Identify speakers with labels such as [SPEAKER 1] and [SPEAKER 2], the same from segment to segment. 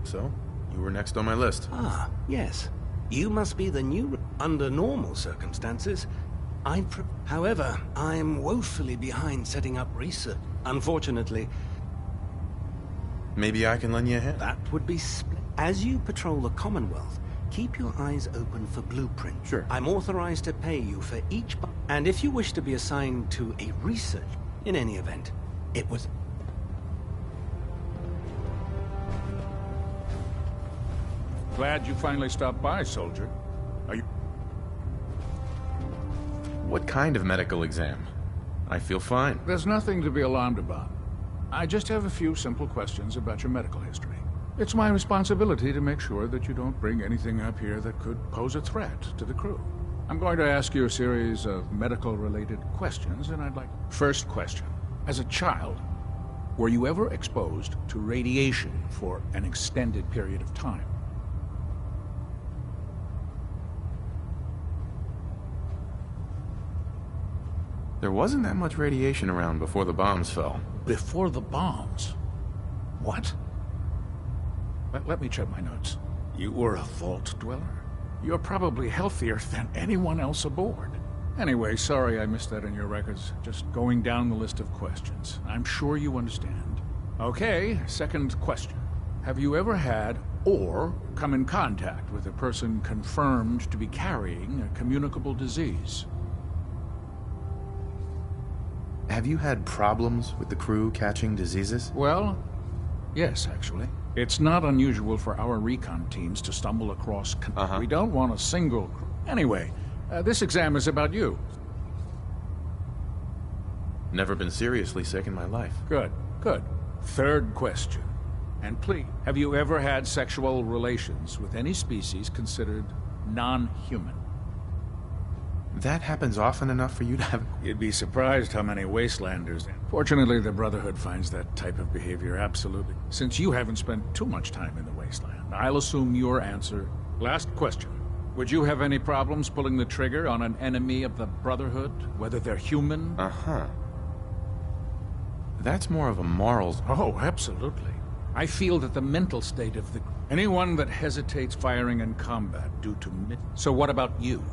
[SPEAKER 1] So, you were next on my list.
[SPEAKER 2] Ah, yes. You must be the new... Under normal circumstances, However, I'm woefully behind setting up research. Unfortunately...
[SPEAKER 1] Maybe I can lend you a hand.
[SPEAKER 2] That would be split. As you patrol the Commonwealth, keep your eyes open for blueprints.
[SPEAKER 1] Sure.
[SPEAKER 2] I'm authorized to pay you for each... And if you wish to be assigned to a research, in any event, it was...
[SPEAKER 3] Glad you finally stopped by, soldier. Are you...
[SPEAKER 1] What kind of medical exam? I feel fine.
[SPEAKER 3] There's nothing to be alarmed about. I just have a few simple questions about your medical history. It's my responsibility to make sure that you don't bring anything up here that could pose a threat to the crew. I'm going to ask you a series of medical-related questions, and I'd like... First question. As a child, were you ever exposed to radiation for an extended period of time?
[SPEAKER 1] There wasn't that much radiation around before the bombs fell.
[SPEAKER 3] Before the bombs? What? Let me check my notes. You were a vault dweller? You're probably healthier than anyone else aboard. Anyway, sorry I missed that in your records. Just going down the list of questions. I'm sure you understand. Okay, second question. Have you ever had or come in contact with a person confirmed to be carrying a communicable disease?
[SPEAKER 1] Have you had problems with the crew catching diseases?
[SPEAKER 3] Well, yes, actually. It's not unusual for our recon teams to stumble across... We don't want a single... Anyway, this exam is about you.
[SPEAKER 1] Never been seriously sick in my life.
[SPEAKER 3] Good, good. Third question. And please, have you ever had sexual relations with any species considered non-human?
[SPEAKER 1] That happens often enough for you to have...
[SPEAKER 3] You'd be surprised how many wastelanders... Fortunately, the Brotherhood finds that type of behavior absolutely... Since you haven't spent too much time in the wasteland, I'll assume your answer... Last question. Would you have any problems pulling the trigger on an enemy of the Brotherhood, whether they're human?
[SPEAKER 1] Uh-huh. That's more of a morals...
[SPEAKER 3] Oh, absolutely. I feel that the mental state of the... Anyone that hesitates firing in combat due to... So what about you?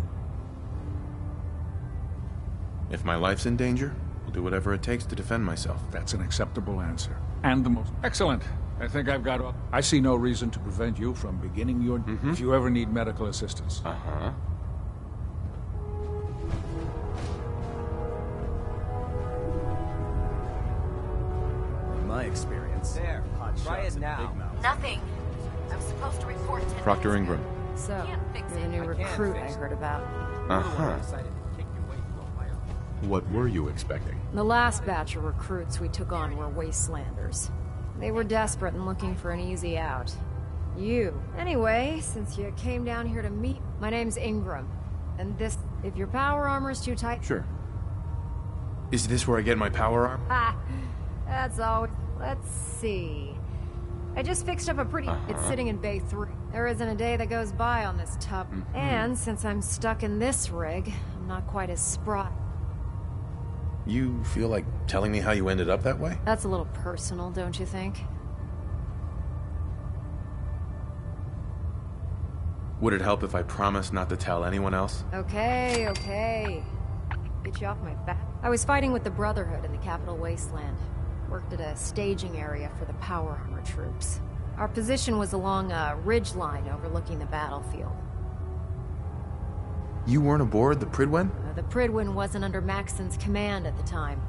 [SPEAKER 1] If my life's in danger, I'll do whatever it takes to defend myself.
[SPEAKER 3] That's an acceptable answer. And the most... Excellent. I think I've got... I see no reason to prevent you from beginning your... If you ever need medical assistance.
[SPEAKER 1] Uh-huh.
[SPEAKER 4] In my experience...
[SPEAKER 5] There. Try it now.
[SPEAKER 6] Nothing. I was supposed to report 10
[SPEAKER 1] Proctor
[SPEAKER 6] minutes
[SPEAKER 1] Ingram.
[SPEAKER 6] ago.
[SPEAKER 7] So,
[SPEAKER 6] Can't fix
[SPEAKER 7] you're the
[SPEAKER 6] it.
[SPEAKER 7] new
[SPEAKER 6] I can't
[SPEAKER 7] recruit I
[SPEAKER 5] fix it.
[SPEAKER 7] heard about.
[SPEAKER 1] Uh-huh.
[SPEAKER 5] What
[SPEAKER 1] What were you expecting?
[SPEAKER 7] The last batch of recruits we took on were wastelanders. They were desperate and looking for an easy out. You. Anyway, since you came down here to meet, my name's Ingram. And this, if your power armor's too tight...
[SPEAKER 1] Sure. Is this where I get my power arm?
[SPEAKER 7] Ha! That's all. Let's see. I just fixed up a pretty... It's sitting in Bay 3. There isn't a day that goes by on this tub. And since I'm stuck in this rig, I'm not quite as spry.
[SPEAKER 1] You feel like telling me how you ended up that way?
[SPEAKER 7] That's a little personal, don't you think?
[SPEAKER 1] Would it help if I promised not to tell anyone else?
[SPEAKER 7] Okay, okay. Get you off my back. I was fighting with the Brotherhood in the Capital Wasteland. Worked at a staging area for the power armor troops. Our position was along a ridge line overlooking the battlefield.
[SPEAKER 1] You weren't aboard the Pridwen?
[SPEAKER 7] The Pridwen wasn't under Maxon's command at the time.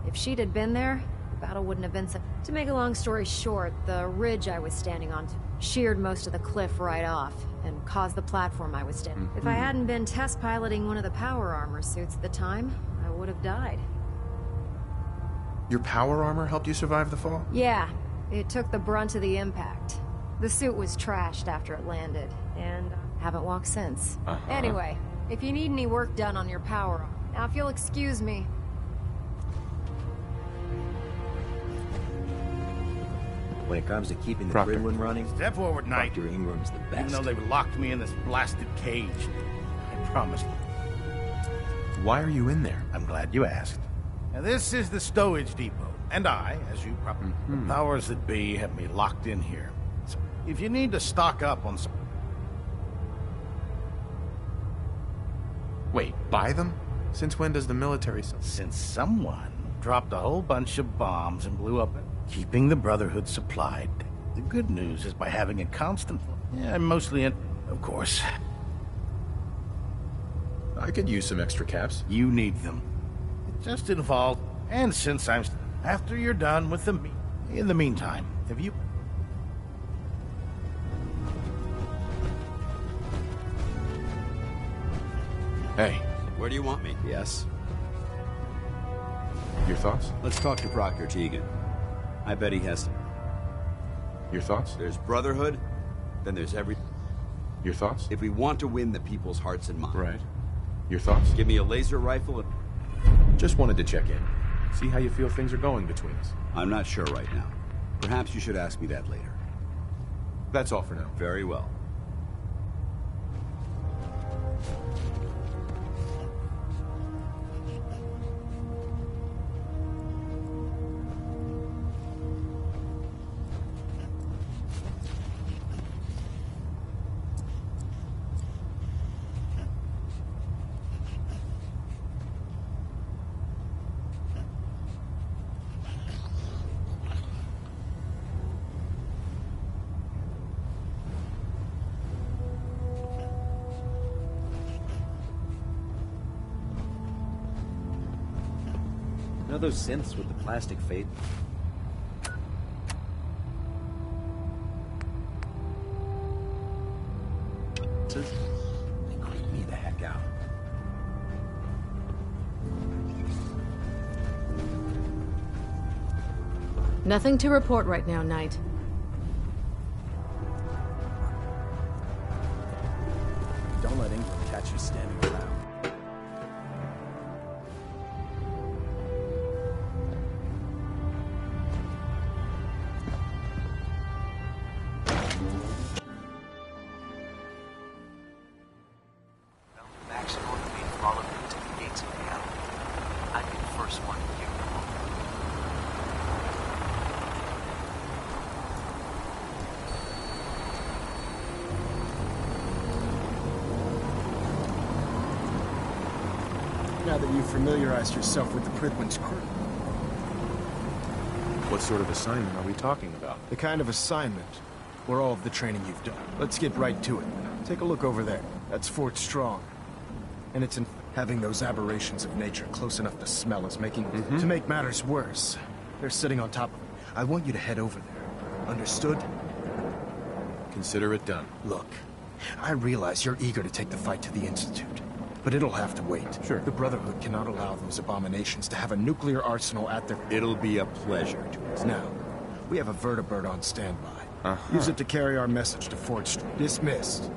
[SPEAKER 7] If she'd had been there, the battle wouldn't have been so... To make a long story short, the ridge I was standing on sheared most of the cliff right off, and caused the platform I was standing. If I hadn't been test piloting one of the power armor suits at the time, I would have died.
[SPEAKER 1] Your power armor helped you survive the fall?
[SPEAKER 7] Yeah, it took the brunt of the impact. The suit was trashed after it landed, and haven't walked since. Anyway, if you need any work done on your power armor, now if you'll excuse me.
[SPEAKER 4] When it comes to keeping the
[SPEAKER 1] Proctor.
[SPEAKER 4] Pridwen running,
[SPEAKER 5] Step forward, Knight.
[SPEAKER 4] Dr. Ingram's the
[SPEAKER 5] Even
[SPEAKER 4] best.
[SPEAKER 5] though they've locked me in this blasted cage, I promised.
[SPEAKER 1] Why are you in there?
[SPEAKER 5] I'm glad you asked. Now, this is the stowage depot, and I, as you probably... The powers that be have me locked in here. So, If you need to stock up on some...
[SPEAKER 1] Wait, buy them? Since when does the military sell?
[SPEAKER 5] Since someone dropped a whole bunch of bombs and blew up, keeping the Brotherhood supplied. The good news is by having a constant... Yeah, mostly in... Of course.
[SPEAKER 1] I could use some extra caps.
[SPEAKER 5] You need them. It just involved... And since I'm... After you're done with the... In the meantime, have you...
[SPEAKER 1] Hey,
[SPEAKER 8] Where do you want me?
[SPEAKER 4] Yes.
[SPEAKER 1] your thoughts?
[SPEAKER 8] Let's talk to Proctor Tegan. I bet he has...
[SPEAKER 1] Your thoughts?
[SPEAKER 8] There's Brotherhood, then there's every...
[SPEAKER 1] Your thoughts?
[SPEAKER 8] If we want to win the people's hearts and minds...
[SPEAKER 1] Right. Your thoughts?
[SPEAKER 8] Give me a laser rifle and...
[SPEAKER 1] Just wanted to check in. See how you feel things are going between us.
[SPEAKER 8] I'm not sure right now. Perhaps you should ask me that later.
[SPEAKER 1] That's all for now.
[SPEAKER 8] Very well.
[SPEAKER 4] You know those synths with the plastic fade? They creep me the heck out.
[SPEAKER 9] Nothing to report right now, Knight.
[SPEAKER 4] Don't let Ingram catch you standing around.
[SPEAKER 10] Max ordered me to follow them to the gates of hell. I'd be the first one to give them all.
[SPEAKER 11] Now that you've familiarized yourself with the Prydwen's crew.
[SPEAKER 1] What sort of assignment are we talking about?
[SPEAKER 11] The kind of assignment where all of the training you've done. Let's get right to it. Take a look over there. That's Fort Strong. And it's in having those aberrations of nature close enough to smell is making... To make matters worse, they're sitting on top of it. I want you to head over there. Understood?
[SPEAKER 1] Consider it done.
[SPEAKER 11] Look, I realize you're eager to take the fight to the Institute. But it'll have to wait.
[SPEAKER 1] Sure.
[SPEAKER 11] The Brotherhood cannot allow those abominations to have a nuclear arsenal at their...
[SPEAKER 8] It'll be a pleasure to us.
[SPEAKER 11] Now, we have a Vertibird on standby. Use it to carry our message to Fort Strong. Dismissed.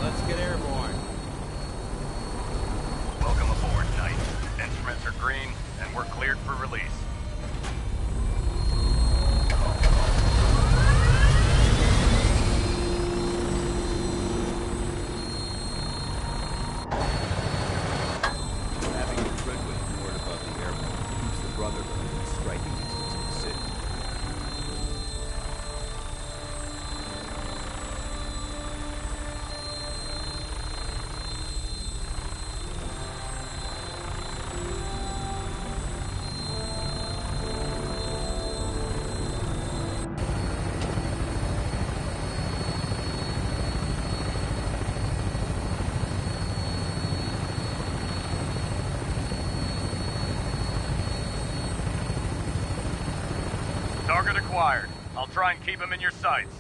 [SPEAKER 2] Let's get airborne.
[SPEAKER 12] Welcome aboard, Knight. Instruments are green, and we're cleared for release.
[SPEAKER 8] Having the Prydwen moored above the airport keeps the Brotherhood in striking distance of the city.
[SPEAKER 12] Target acquired. I'll try and keep him in your sights.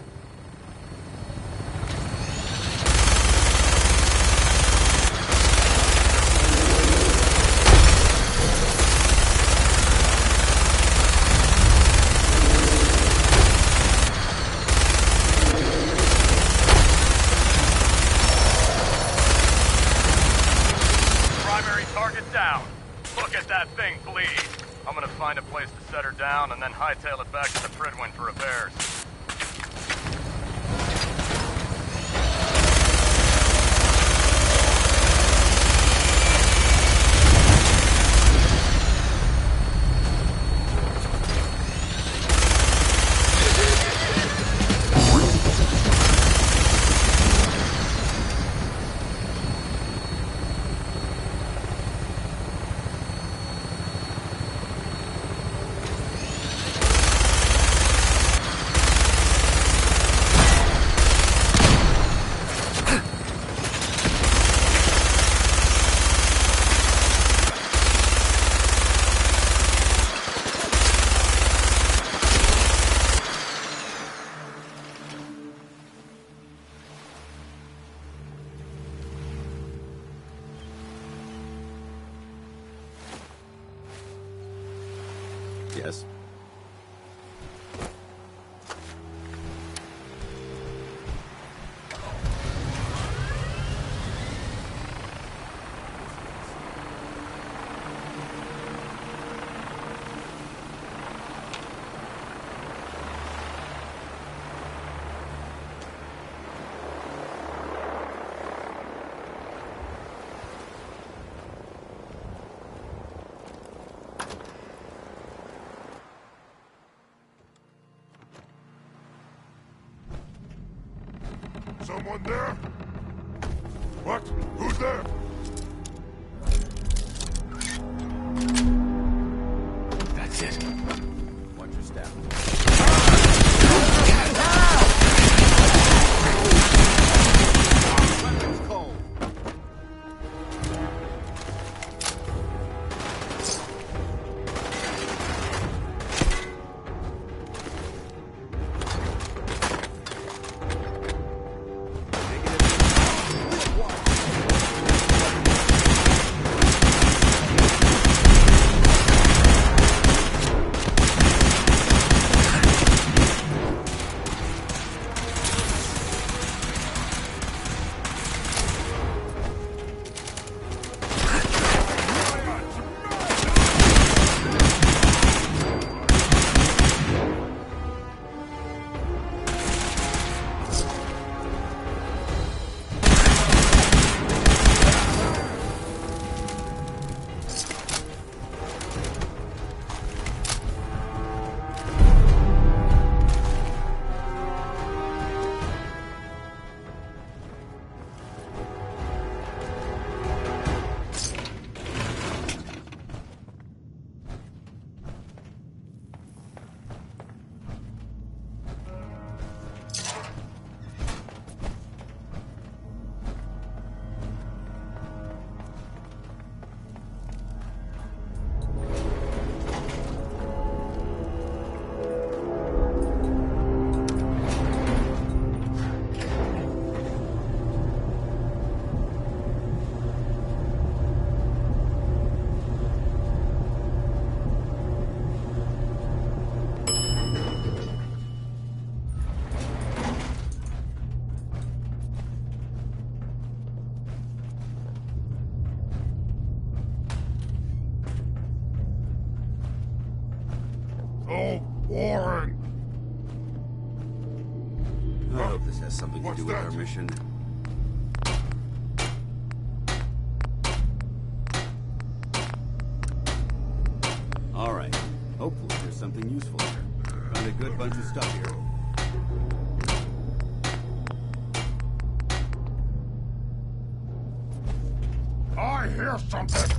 [SPEAKER 12] Primary target down. Look at that thing bleed. I'm gonna find a place to set her down and then hightail it back to the Prydwen for repairs.
[SPEAKER 13] Yes.
[SPEAKER 14] Someone there? What? Who's there?
[SPEAKER 3] That's it.
[SPEAKER 13] Watch your step. Weapons cold.
[SPEAKER 14] Oh, Warren!
[SPEAKER 13] I hope this has something to do with our mission. All right. Hopefully there's something useful here. Found a good bunch of stuff here.
[SPEAKER 14] I hear something!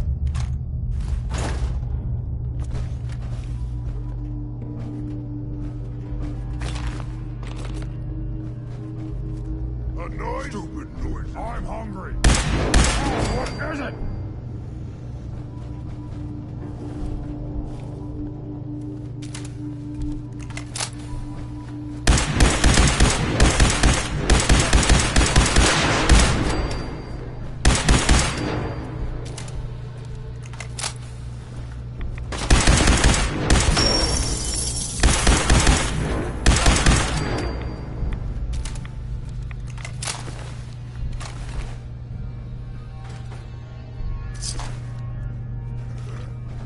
[SPEAKER 14] A noise? Stupid noise. I'm hungry. Oh, what is it?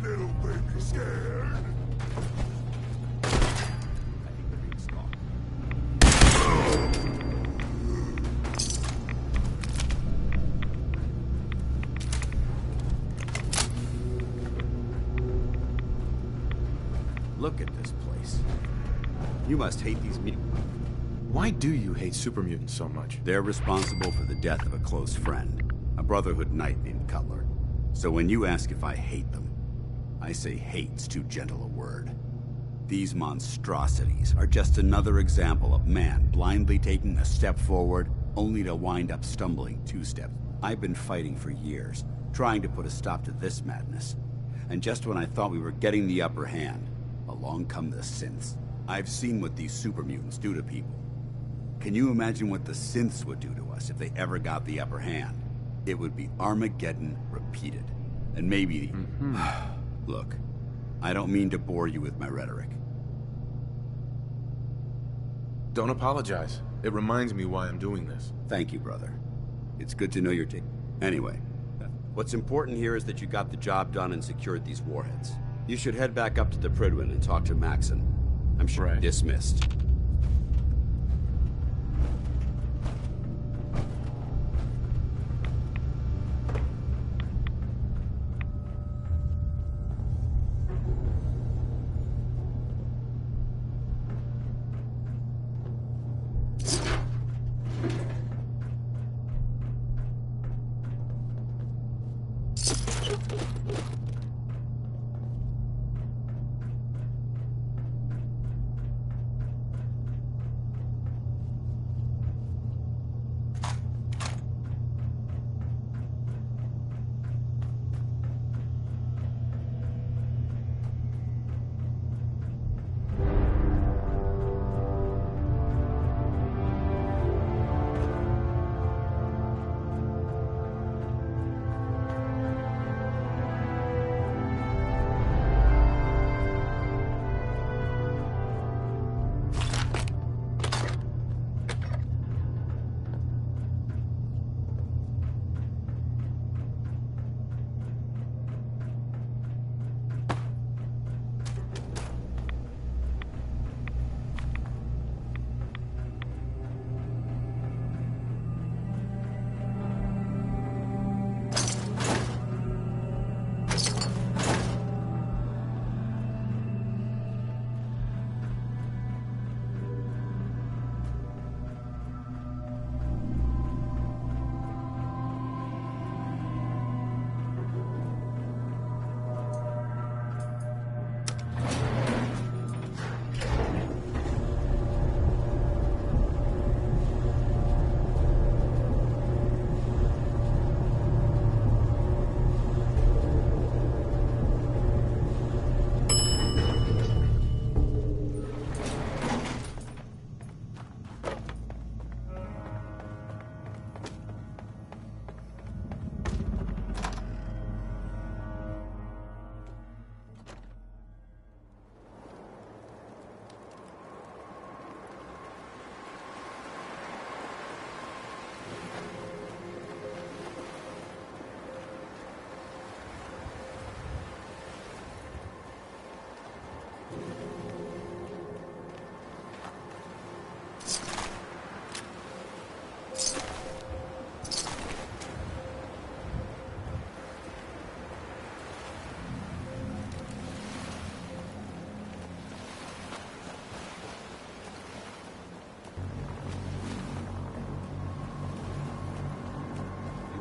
[SPEAKER 14] Little baby scared.
[SPEAKER 13] Look at this place. You must hate these mutants.
[SPEAKER 1] Why do you hate super mutants so much?
[SPEAKER 13] They're responsible for the death of a close friend, a Brotherhood knight named Cutler. So when you ask if I hate them, I say hate's too gentle a word. These monstrosities are just another example of man blindly taking a step forward, only to wind up stumbling 2 steps. I've been fighting for years, trying to put a stop to this madness. And just when I thought we were getting the upper hand, along come the synths. I've seen what these super mutants do to people. Can you imagine what the synths would do to us if they ever got the upper hand? It would be Armageddon repeated. And maybe... Look, I don't mean to bore you with my rhetoric.
[SPEAKER 1] Don't apologize. It reminds me why I'm doing this.
[SPEAKER 13] Thank you, brother. It's good to know you're Anyway, what's important here is that you got the job done and secured these warheads. You should head back up to the Prydwen and talk to Maxson. I'm sure. Right. Dismissed.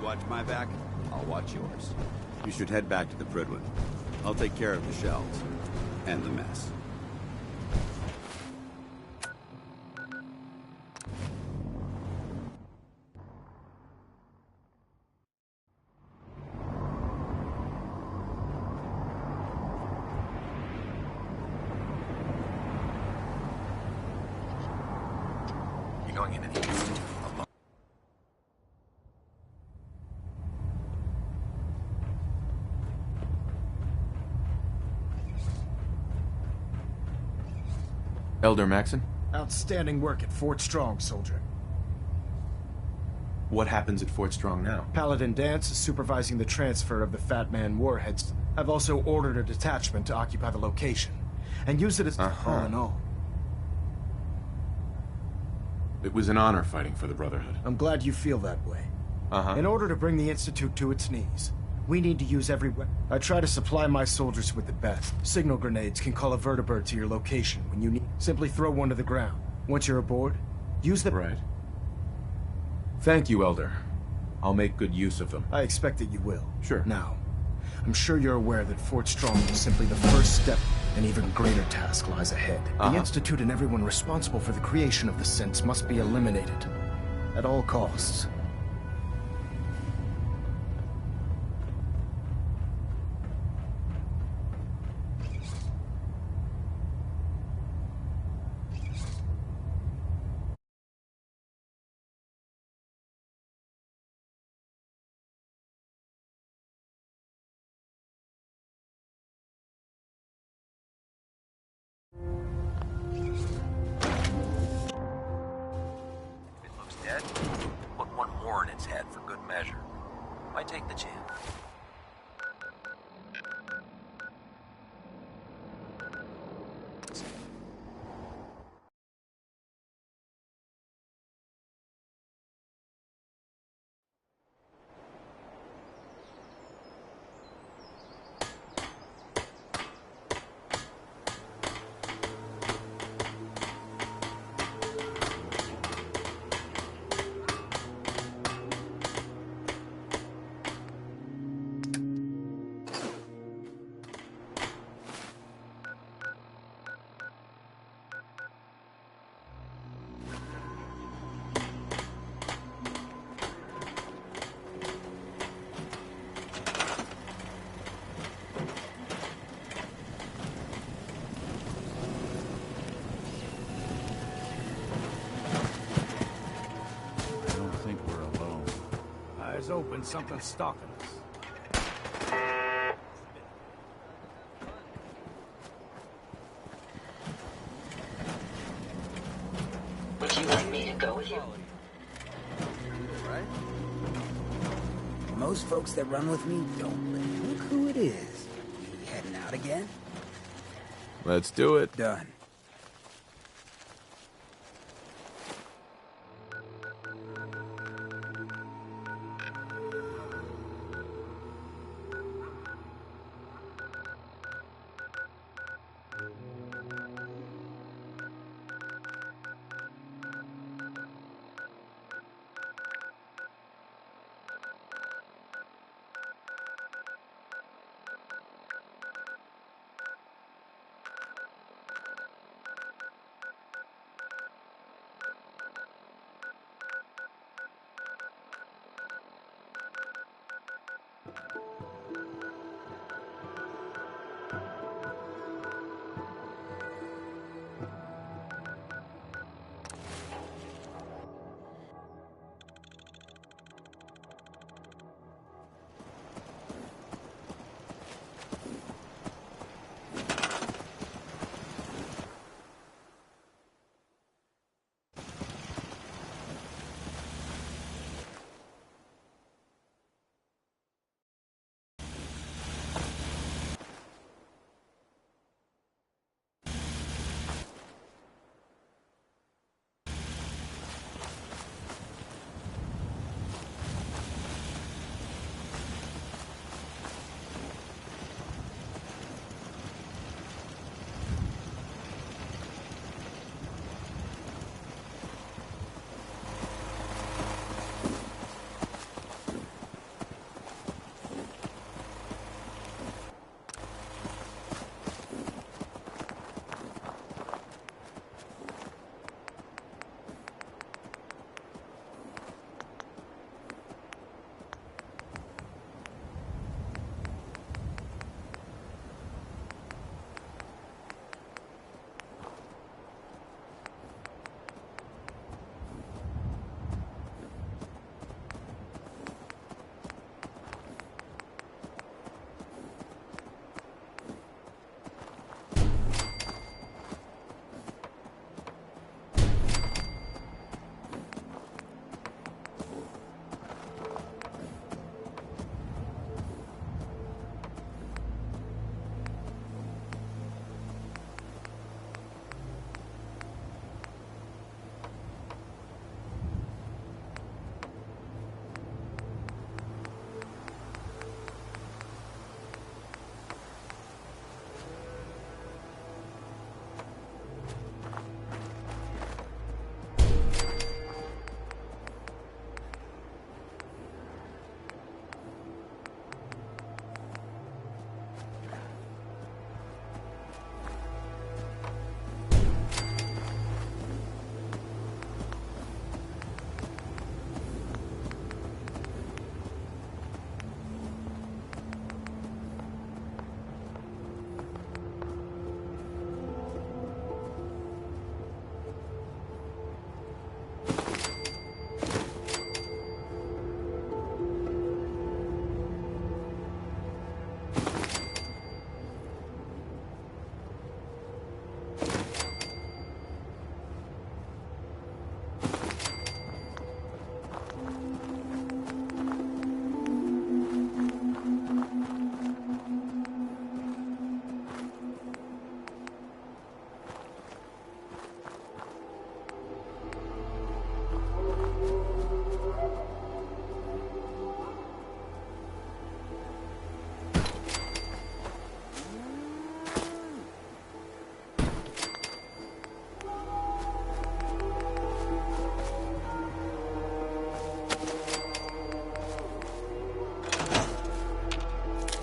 [SPEAKER 13] Watch my back, I'll watch yours. You should head back to the Prydwen. I'll take care of the shells. And the mess.
[SPEAKER 1] You're going into the Institute alone. Elder Maxson?
[SPEAKER 11] Outstanding work at Fort Strong, soldier.
[SPEAKER 1] What happens at Fort Strong now?
[SPEAKER 11] Paladin Danse is supervising the transfer of the Fat Man warheads. I've also ordered a detachment to occupy the location and use it as all in all.
[SPEAKER 1] It was an honor fighting for the Brotherhood.
[SPEAKER 11] I'm glad you feel that way. In order to bring the Institute to its knees, we need to use every weapon. I try to supply my soldiers with the best. Signal grenades can call a vertibird to your location when you need. Simply throw one to the ground. Once you're aboard, use the...
[SPEAKER 1] Right. Thank you, Elder. I'll make good use of them.
[SPEAKER 11] I expect that you will.
[SPEAKER 1] Sure.
[SPEAKER 11] Now, I'm sure you're aware that Fort Strong is simply the first step. An even greater task lies ahead. The Institute and everyone responsible for the creation of the synths must be eliminated. At all costs.
[SPEAKER 5] eyes open, something's stalking us.
[SPEAKER 15] Would you like me to go with you?
[SPEAKER 16] Right?
[SPEAKER 17] Most folks that run with me don't live. Look who it is. You heading out again?
[SPEAKER 16] Let's do it.
[SPEAKER 17] Done.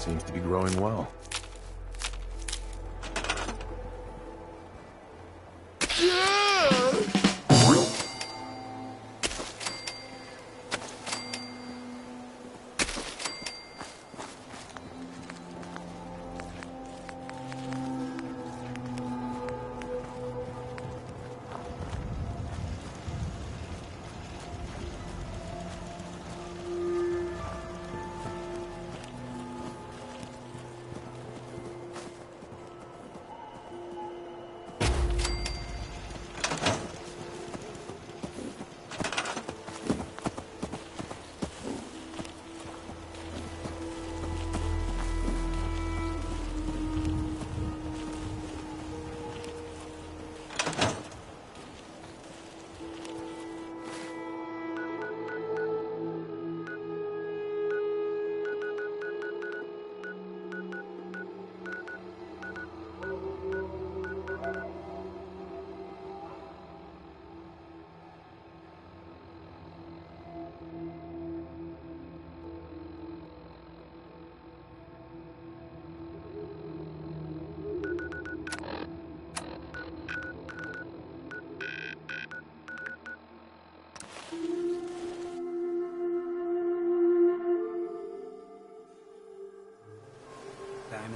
[SPEAKER 1] Seems to be growing well.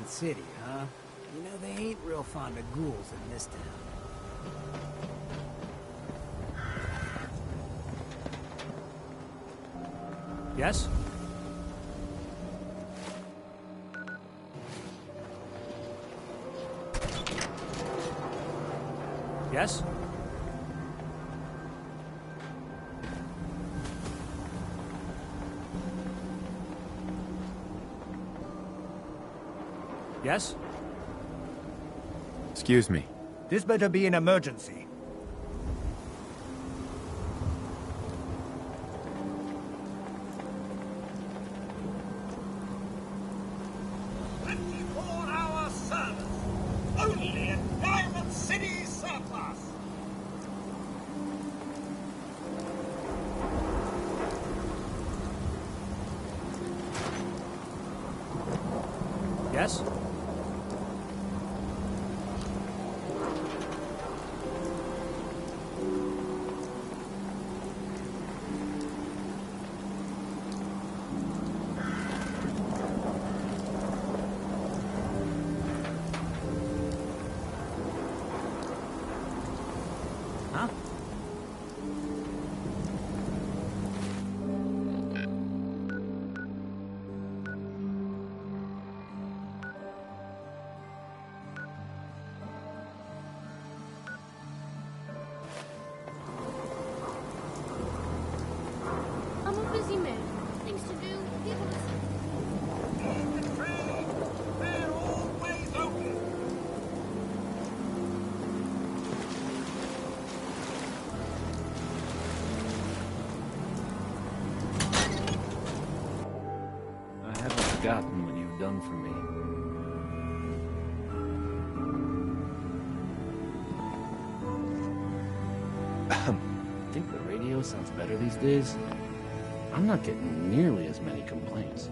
[SPEAKER 17] Diamond City, huh? You know, they ain't real fond of ghouls in this town.
[SPEAKER 18] Yes? Yes? Yes?
[SPEAKER 1] Excuse me.
[SPEAKER 18] This better be an emergency.
[SPEAKER 14] Only at Diamond City Surplus!
[SPEAKER 18] Yes? Huh?
[SPEAKER 19] I'm a busy man. Things to do, people to see.
[SPEAKER 14] They're always open!
[SPEAKER 8] I haven't forgotten what you've done for me. Think the radio sounds better these days? I'm not getting nearly as many complaints.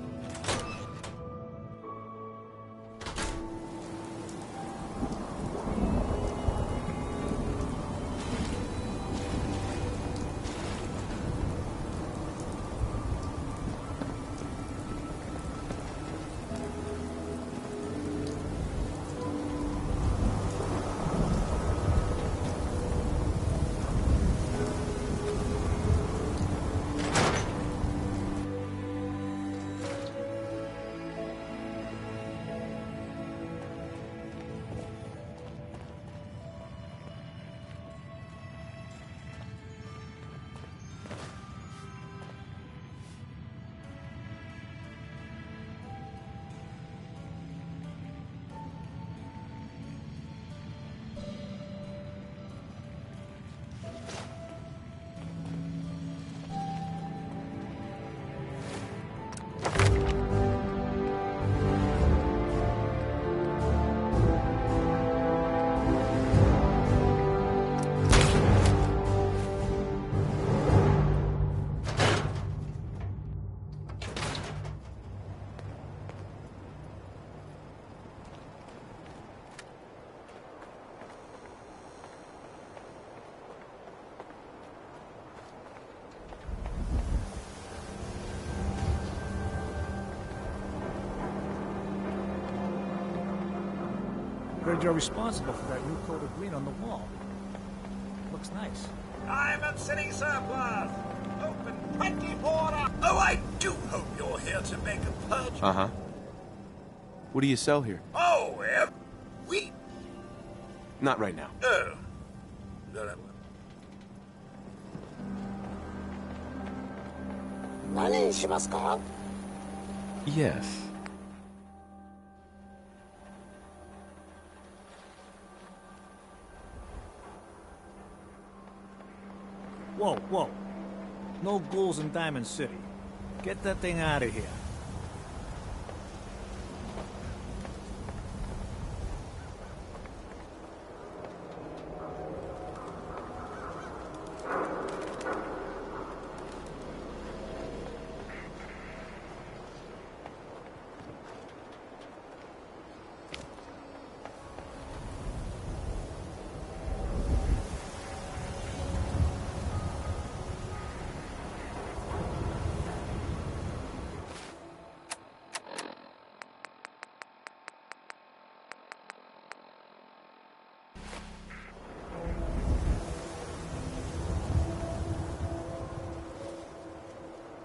[SPEAKER 18] Heard you're responsible for that new coat of green on the wall. Looks nice.
[SPEAKER 14] Diamond City Surplus! Open 24 hours! Oh, I do hope you're here to make a purchase.
[SPEAKER 16] Uh-huh. What do you sell here?
[SPEAKER 14] Oh, we...
[SPEAKER 16] Not right now.
[SPEAKER 14] Oh. No, no.
[SPEAKER 15] 何にしますか?
[SPEAKER 16] Yes.
[SPEAKER 18] Whoa, whoa. No ghouls in Diamond City. Get that thing out of here.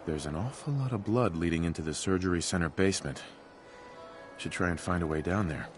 [SPEAKER 1] There's an awful lot of blood leading into the surgery center basement. Should try and find a way down there.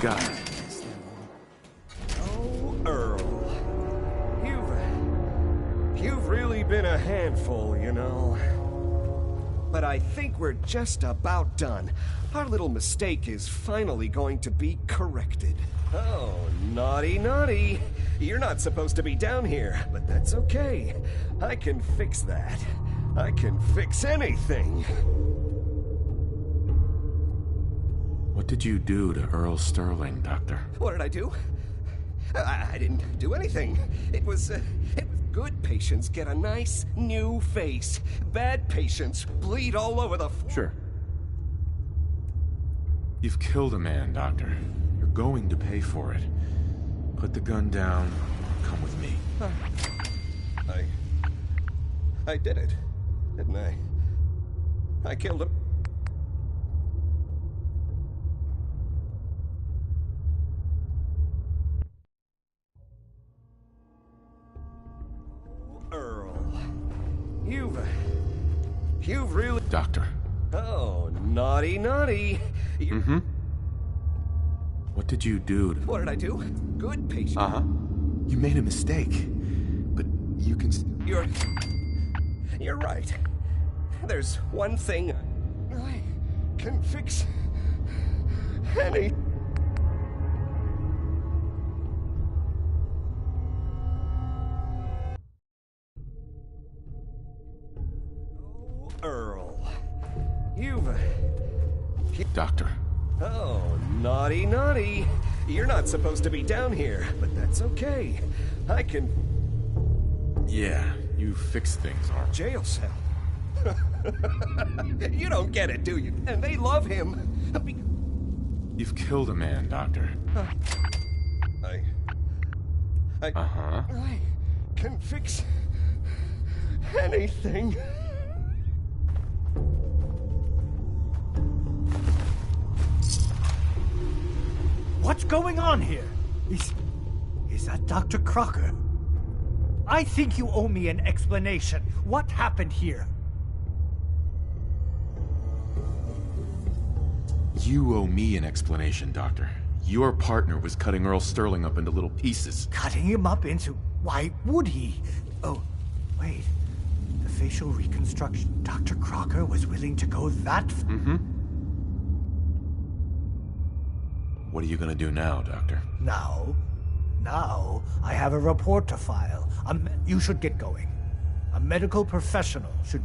[SPEAKER 1] Got it.
[SPEAKER 20] Oh, Earl. You've really been a handful, you know. But I think we're just about done. Our little mistake is finally going to be corrected. Oh, naughty, naughty. You're not supposed to be down here, but that's okay. I can fix that. I can fix anything.
[SPEAKER 1] What did you do to Earl Sterling, Doctor?
[SPEAKER 20] What did I do? I didn't do anything. It was good patients get a nice new face. Bad patients bleed all over the floor.
[SPEAKER 1] Sure. You've killed a man, Doctor. You're going to pay for it. Put the gun down. Come with me.
[SPEAKER 20] I did it, didn't I? I killed him. Earl, you've really...
[SPEAKER 1] Doctor.
[SPEAKER 20] Oh, naughty, naughty.
[SPEAKER 1] Mm-hmm. What did you do to...
[SPEAKER 20] What did I do? Good patient.
[SPEAKER 1] Uh-huh. You made a mistake, but you can...
[SPEAKER 20] You're right. There's one thing I can fix. Any... Earl,
[SPEAKER 1] Doctor.
[SPEAKER 20] Oh, naughty, naughty. You're not supposed to be down here, but that's okay. I can...
[SPEAKER 1] Yeah, you fix things, aren't you?
[SPEAKER 20] Jail cell. You don't get it, do you? And they love him.
[SPEAKER 1] You've killed a man, Doctor.
[SPEAKER 20] I can fix anything.
[SPEAKER 18] What's going on here? Is that Dr. Crocker? I think you owe me an explanation. What happened here?
[SPEAKER 1] You owe me an explanation, Doctor. Your partner was cutting Earl Sterling up into little pieces.
[SPEAKER 18] Cutting him up into... Why would he? Oh, wait. The facial reconstruction. Dr. Crocker was willing to go that...
[SPEAKER 1] Mm-hmm. What are you gonna do now, Doctor?
[SPEAKER 18] Now, I have a report to file. You should get going. A medical professional should...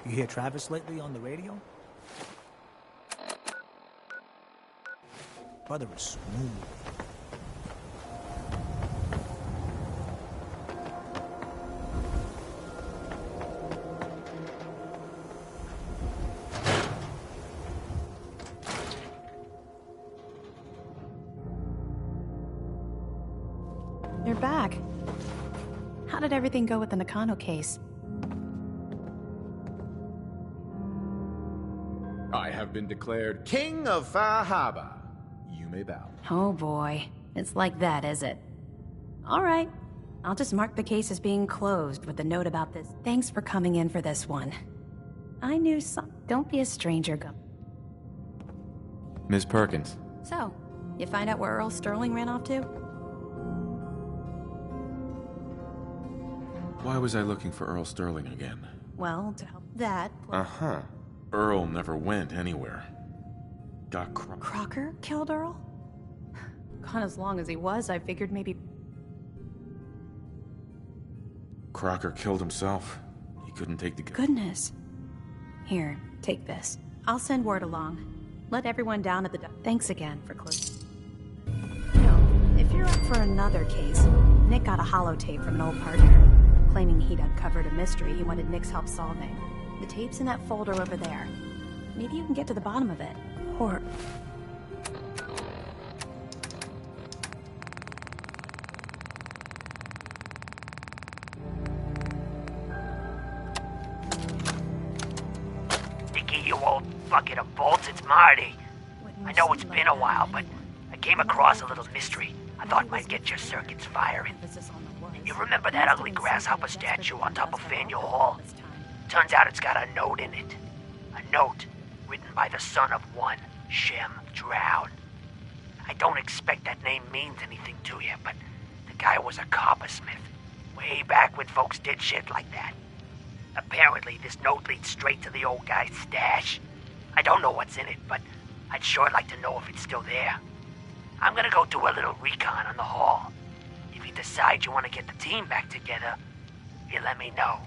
[SPEAKER 18] You hear Travis lately on the radio? Brother is smooth.
[SPEAKER 9] You're back. How did everything go with the Nakano case?
[SPEAKER 1] I have been declared King of Far Harbor. You may bow.
[SPEAKER 9] Oh boy, it's like that, is it? All right, I'll just mark the case as being closed with a note about this. Thanks for coming in for this one. I knew some... Don't be a stranger,
[SPEAKER 1] Miss Perkins.
[SPEAKER 9] So, you find out where Earl Sterling ran off to?
[SPEAKER 1] Why was I looking for Earl Sterling again?
[SPEAKER 9] Well, to help that...
[SPEAKER 1] Uh-huh. Earl never went anywhere. Got
[SPEAKER 9] Crocker killed Earl? Gone as long as he was, I figured maybe...
[SPEAKER 1] Crocker killed himself. He couldn't take the...
[SPEAKER 9] Goodness. Here, Take this. I'll send word along. Let everyone down at the Thanks again for closing. You know, if you're up for another case, Nick got a holotape from an old partner, claiming he'd uncovered a mystery he wanted Nick's help solving. The tape's in that folder over there. Maybe you can get to the bottom of it. Or...
[SPEAKER 21] Nicky, you old bucket of bolts, it's Marty. I know it's been a while, but I came across a little mystery I thought might get your circuits firing. You remember that ugly grasshopper statue on top of Faneuil Hall? Turns out it's got a note in it. A note written by the son of one Shem Drown. I don't expect that name means anything to you, but the guy was a coppersmith. Way back when folks did shit like that. Apparently, this note leads straight to the old guy's stash. I don't know what's in it, but I'd sure like to know if it's still there. I'm gonna go do a little recon on the hall. If you decide you want to get the team back together, you let me know.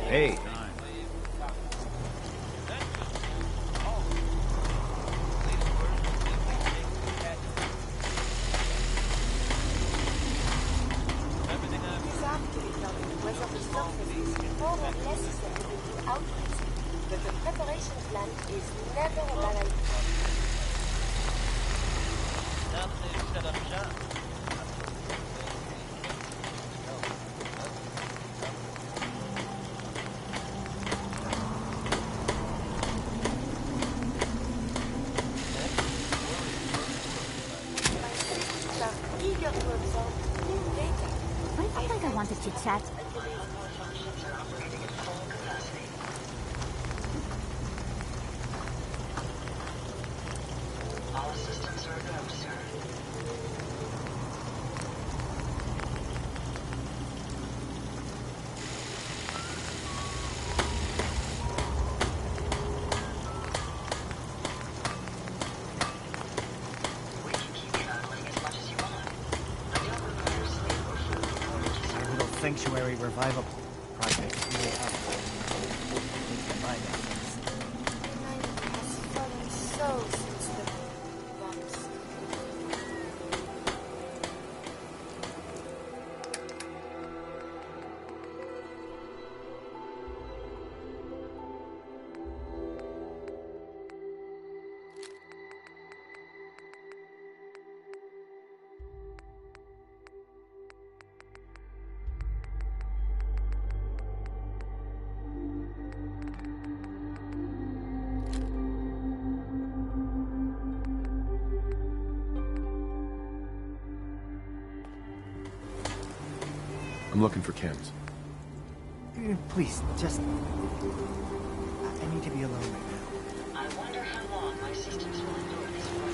[SPEAKER 4] Hey.
[SPEAKER 22] But the preparation plan is never a bad idea.
[SPEAKER 23] I think I wanted to chat.
[SPEAKER 22] All systems are go, sir. We can keep traveling as much as you want. But don't require sleep or food.
[SPEAKER 18] Our little sanctuary revival project is really helpful. We can find it.
[SPEAKER 22] Mine has fallen so since the bombs.
[SPEAKER 16] I'm looking for Kems.
[SPEAKER 18] Please, just... I need to be alone right now.
[SPEAKER 22] I wonder how long my systems will endure this work.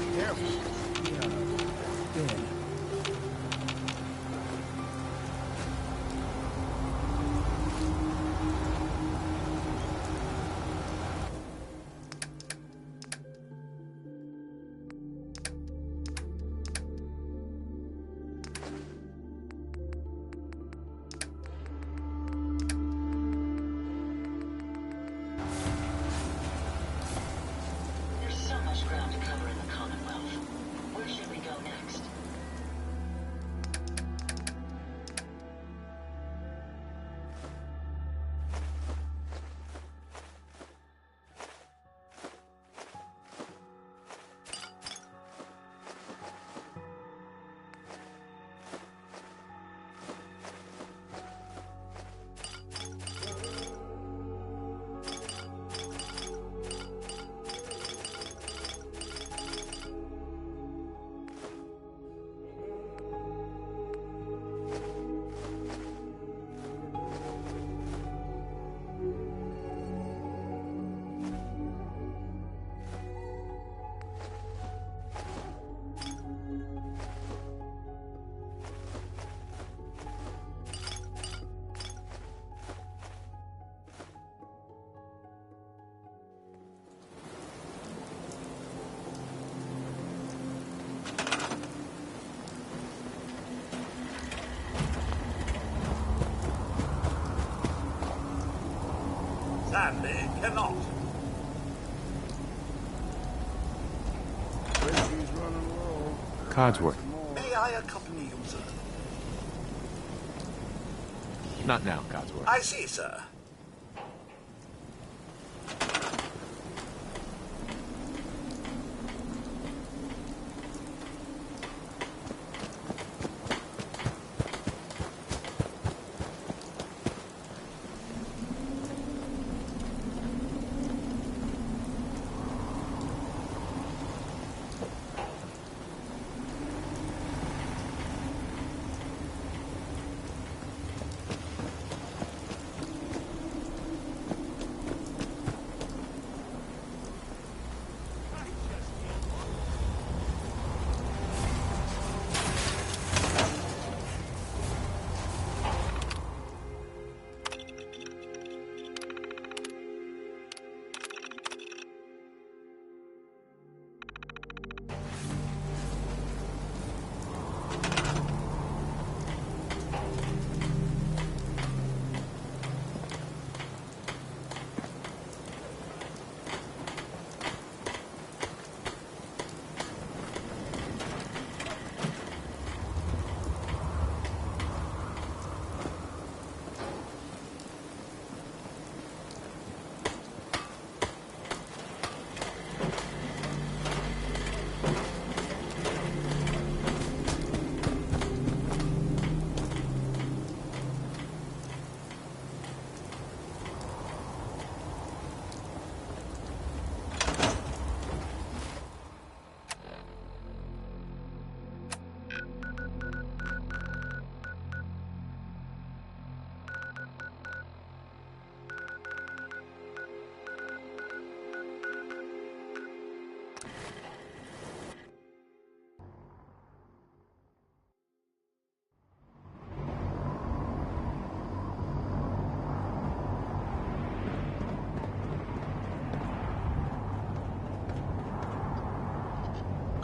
[SPEAKER 14] sadly cannot.
[SPEAKER 1] Codsworth.
[SPEAKER 14] May I accompany you, sir?
[SPEAKER 1] Not now, Codsworth.
[SPEAKER 14] I see, sir.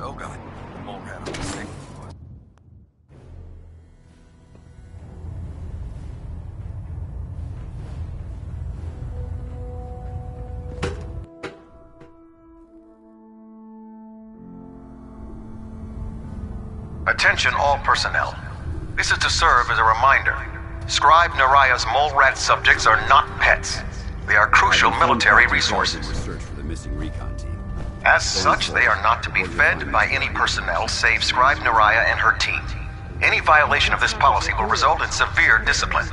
[SPEAKER 12] Oh god, the mole rat on the second floor. Attention all personnel. This is to serve as a reminder. Scribe Naraya's mole rat subjects are not pets. They are crucial military resources.
[SPEAKER 13] Research for the missing recon team.
[SPEAKER 12] As such, they are not to be fed by any personnel save Scribe Naraya and her team. Any violation of this policy will result in severe discipline.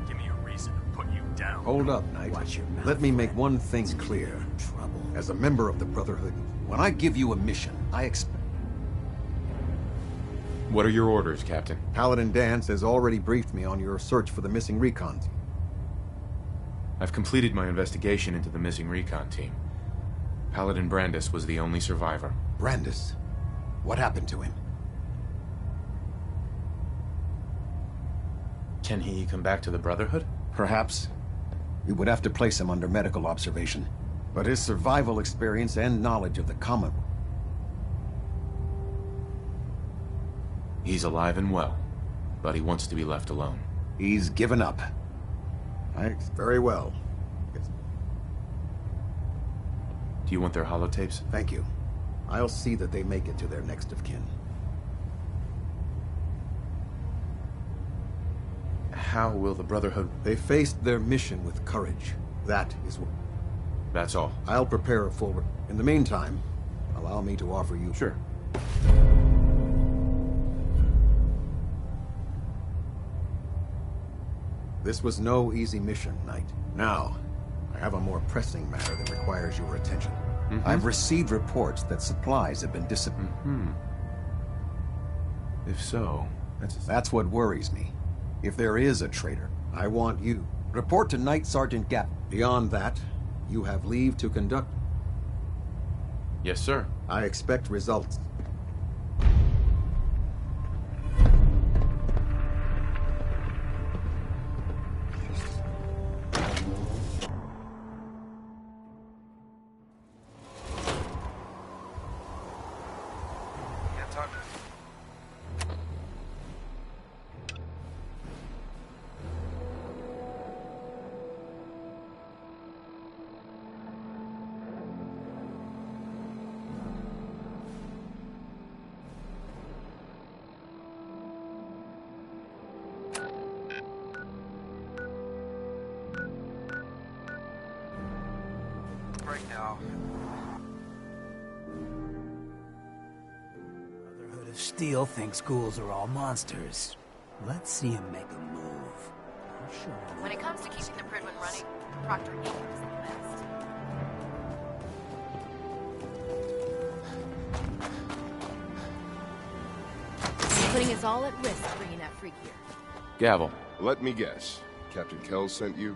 [SPEAKER 12] Give me a reason to put you down.
[SPEAKER 6] Hold up, Knight. Let me make one thing clear. As a member of the Brotherhood, when I give you a mission, I expect...
[SPEAKER 1] What are your orders, Captain?
[SPEAKER 6] Paladin Danse has already briefed me on your search for the missing recon team.
[SPEAKER 1] I've completed my investigation into the missing recon team. Paladin Brandis was the only survivor.
[SPEAKER 6] Brandis? What happened to him?
[SPEAKER 1] Can he come back to the Brotherhood?
[SPEAKER 6] Perhaps. We would have to place him under medical observation. But his survival experience and knowledge of the common...
[SPEAKER 1] He's alive and well, but he wants to be left alone.
[SPEAKER 6] He's given up. Very well.
[SPEAKER 1] Do you want their holotapes?
[SPEAKER 6] Thank you. I'll see that they make it to their next of kin.
[SPEAKER 1] How will the Brotherhood...
[SPEAKER 6] They faced their mission with courage. That is what...
[SPEAKER 1] That's all.
[SPEAKER 6] I'll prepare a full... In the meantime, allow me to offer you...
[SPEAKER 1] Sure.
[SPEAKER 6] This was no easy mission, Knight. Now, I have a more pressing matter that requires your attention. I've received reports that supplies have been disappeared.
[SPEAKER 1] If so,
[SPEAKER 6] that's what worries me. If there is a traitor, I want you. Report to Knight Sergeant Gap. Beyond that, you have leave to conduct.
[SPEAKER 1] Yes, sir.
[SPEAKER 6] I expect results.
[SPEAKER 17] right now. Brotherhood of Steel thinks ghouls are all monsters. Let's see him make a move. I'll show him.
[SPEAKER 2] When it comes to keeping the Prydwen running, Proctor Egan is the best. Putting us all at risk bringing that freak here.
[SPEAKER 16] Gavel.
[SPEAKER 7] Let me guess. Captain Kells sent you?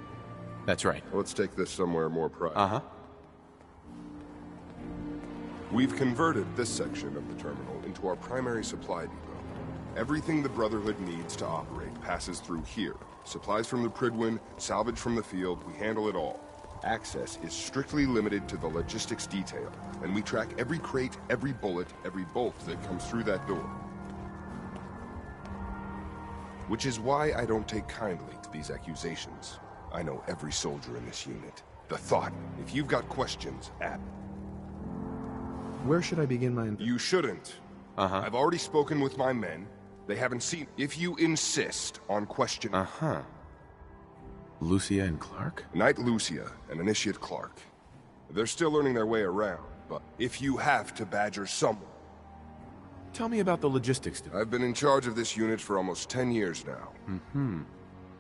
[SPEAKER 16] That's right.
[SPEAKER 7] Let's take this somewhere more private.
[SPEAKER 16] Uh-huh.
[SPEAKER 7] We've converted this section of the terminal into our primary supply depot. Everything the Brotherhood needs to operate passes through here. Supplies from the Prydwen, salvage from the field, we handle it all. Access is strictly limited to the logistics detail, and we track every crate, every bullet, every bolt that comes through that door. Which is why I don't take kindly to these accusations. I know every soldier in this unit. The thought, if you've got questions,
[SPEAKER 16] Where should I begin my...
[SPEAKER 7] You shouldn't.
[SPEAKER 16] Uh-huh.
[SPEAKER 7] I've already spoken with my men. They haven't seen... If you insist on questioning...
[SPEAKER 16] Uh-huh. Lucia and Clark?
[SPEAKER 7] Knight Lucia and Initiate Clark. They're still learning their way around, but if you have to badger someone...
[SPEAKER 16] Tell me about the logistics, dude.
[SPEAKER 7] I've been in charge of this unit for almost 10 years now.
[SPEAKER 16] Mm-hmm.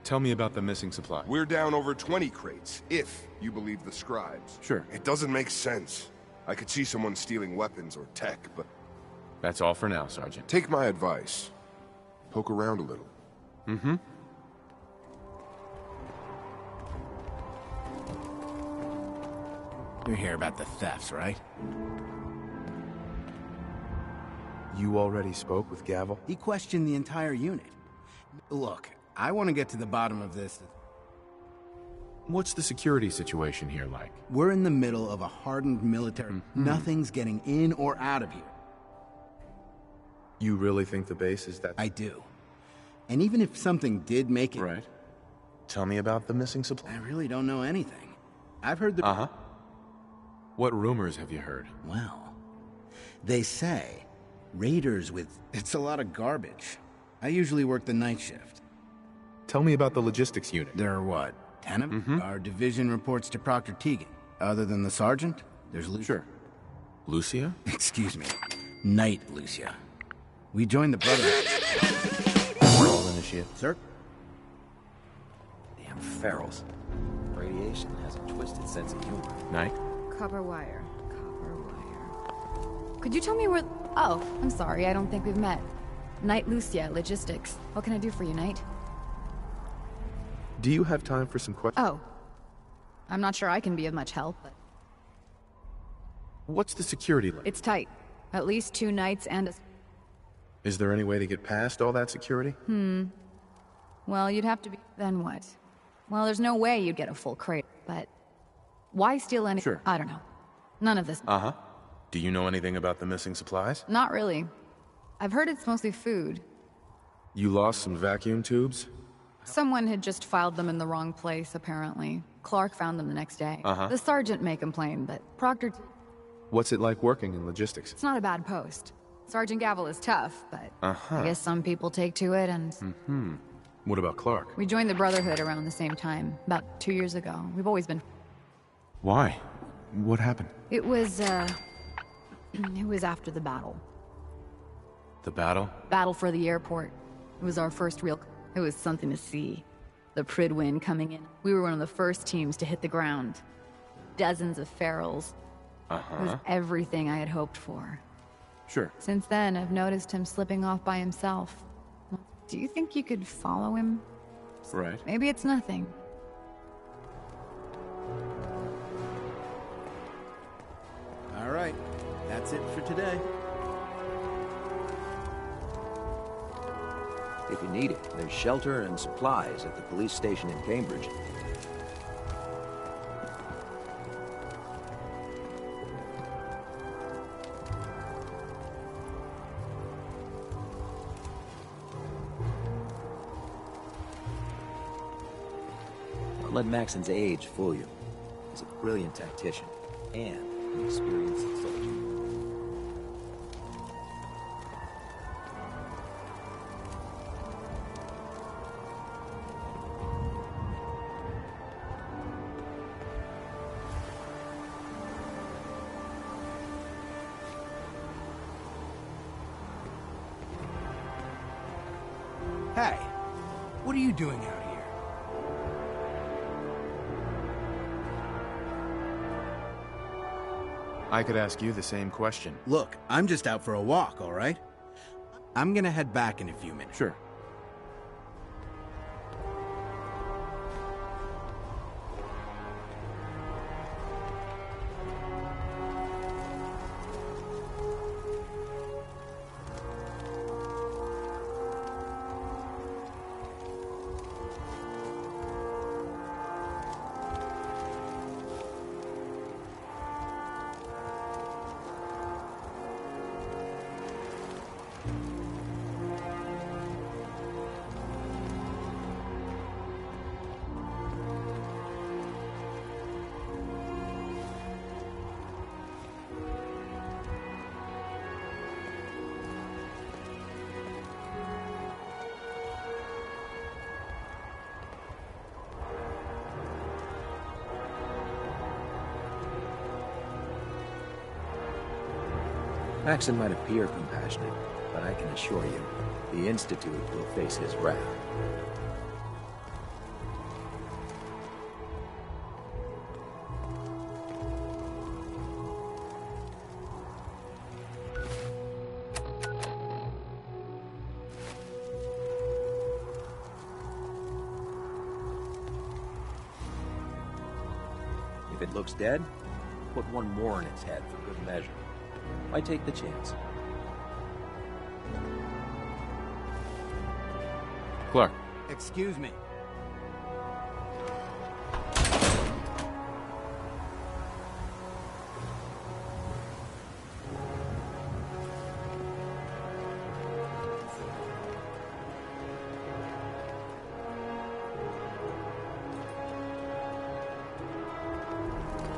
[SPEAKER 16] Tell me about the missing supply.
[SPEAKER 7] We're down over 20 crates, if you believe the scribes.
[SPEAKER 16] Sure.
[SPEAKER 7] It doesn't make sense. I could see someone stealing weapons or tech, but...
[SPEAKER 16] That's all for now, Sergeant.
[SPEAKER 7] Take my advice. Poke around a little.
[SPEAKER 16] Mm-hmm.
[SPEAKER 5] You hear about the thefts, right?
[SPEAKER 16] You already spoke with Gavel?
[SPEAKER 17] He questioned the entire unit. Look, I want to get to the bottom of this.
[SPEAKER 16] What's the security situation here like?
[SPEAKER 17] We're in the middle of a hardened military. Nothing's getting in or out of here.
[SPEAKER 16] You really think the base is that...
[SPEAKER 17] I do. And even if something did make it...
[SPEAKER 16] Right. Tell me about the missing supply.
[SPEAKER 17] I really don't know anything. I've heard the...
[SPEAKER 16] Uh-huh. What rumors have you heard?
[SPEAKER 17] Well, they say raiders with... It's a lot of garbage. I usually work the night shift.
[SPEAKER 16] Tell me about the logistics unit.
[SPEAKER 17] There are what, 10 of them? Our division reports to Proctor Tegan. Other than the sergeant, there's Lucia.
[SPEAKER 16] Sure. Lucia?
[SPEAKER 17] Excuse me. Knight Lucia. We joined the Brotherhood.
[SPEAKER 4] Roll initiate.
[SPEAKER 17] Sir?
[SPEAKER 4] Damn ferals. Radiation has a twisted sense of humor.
[SPEAKER 16] Knight?
[SPEAKER 2] Copper wire. Copper wire. Could you tell me where... Oh, I'm sorry, I don't think we've met. Knight Lucia, Logistics. What can I do for you, Knight?
[SPEAKER 16] Do you have time for some questions?
[SPEAKER 2] Oh. I'm not sure I can be of much help, but...
[SPEAKER 16] What's the security like?
[SPEAKER 2] It's tight. At least 2 knights and a...
[SPEAKER 16] Is there any way to get past all that security?
[SPEAKER 2] Well, you'd have to be... Then what? Well, there's no way you'd get a full crate, but... Why steal any...
[SPEAKER 16] Sure.
[SPEAKER 2] I don't know. None of this...
[SPEAKER 16] Uh-huh. Do you know anything about the missing supplies?
[SPEAKER 2] Not really. I've heard it's mostly food.
[SPEAKER 16] You lost some vacuum tubes?
[SPEAKER 2] Someone had just filed them in the wrong place, apparently. Clark found them the next day.
[SPEAKER 16] Uh-huh.
[SPEAKER 2] The sergeant may complain, but Proctor...
[SPEAKER 16] What's it like working in logistics?
[SPEAKER 2] It's not a bad post. Sergeant Gavel is tough, but
[SPEAKER 16] Uh-huh.
[SPEAKER 2] I guess some people take to it, and...
[SPEAKER 16] What about Clark?
[SPEAKER 2] We joined the Brotherhood around the same time, about 2 years ago. We've always been...
[SPEAKER 16] Why? What happened?
[SPEAKER 2] It was, it was after the battle.
[SPEAKER 16] The battle?
[SPEAKER 2] Battle for the airport. It was our first real... It was something to see. The Prydwen coming in. We were one of the first teams to hit the ground. Dozens of ferals. It was everything I had hoped for.
[SPEAKER 16] Sure.
[SPEAKER 2] Since then, I've noticed him slipping off by himself. Do you think you could follow him?
[SPEAKER 16] Right.
[SPEAKER 2] Maybe it's nothing.
[SPEAKER 17] All right. That's it for today.
[SPEAKER 4] If you need it, there's shelter and supplies at the police station in Cambridge. Don't let Maxon's age fool you. He's a brilliant tactician and an experienced soldier.
[SPEAKER 18] Hey, what are you doing out here?
[SPEAKER 16] I could ask you the same question.
[SPEAKER 17] Look, I'm just out for a walk, all right? I'm gonna head back in a few minutes.
[SPEAKER 16] Sure.
[SPEAKER 4] Maxson might appear compassionate, but I can assure you, the Institute will face his wrath. If it looks dead, put one more in its head for good measure. Why take the chance?
[SPEAKER 16] Clark.
[SPEAKER 17] Excuse me.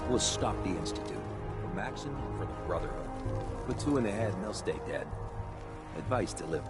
[SPEAKER 4] We'll stop the Institute. For Maxson, for the Brotherhood. Put two in the head and they'll stay dead. Advice delivered.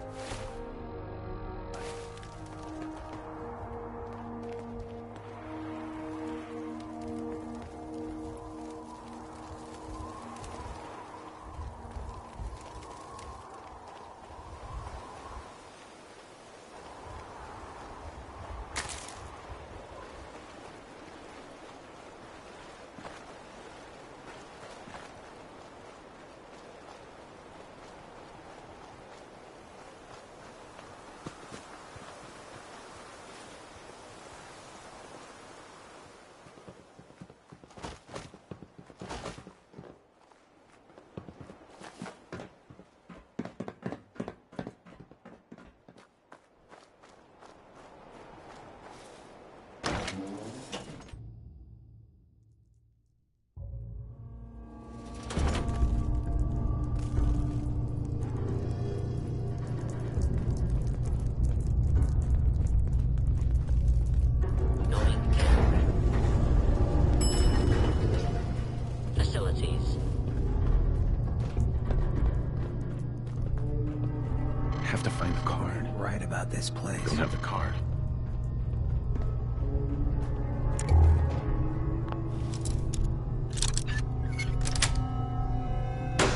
[SPEAKER 16] Have to find the card.
[SPEAKER 4] Right about this place.
[SPEAKER 16] Don't have the card.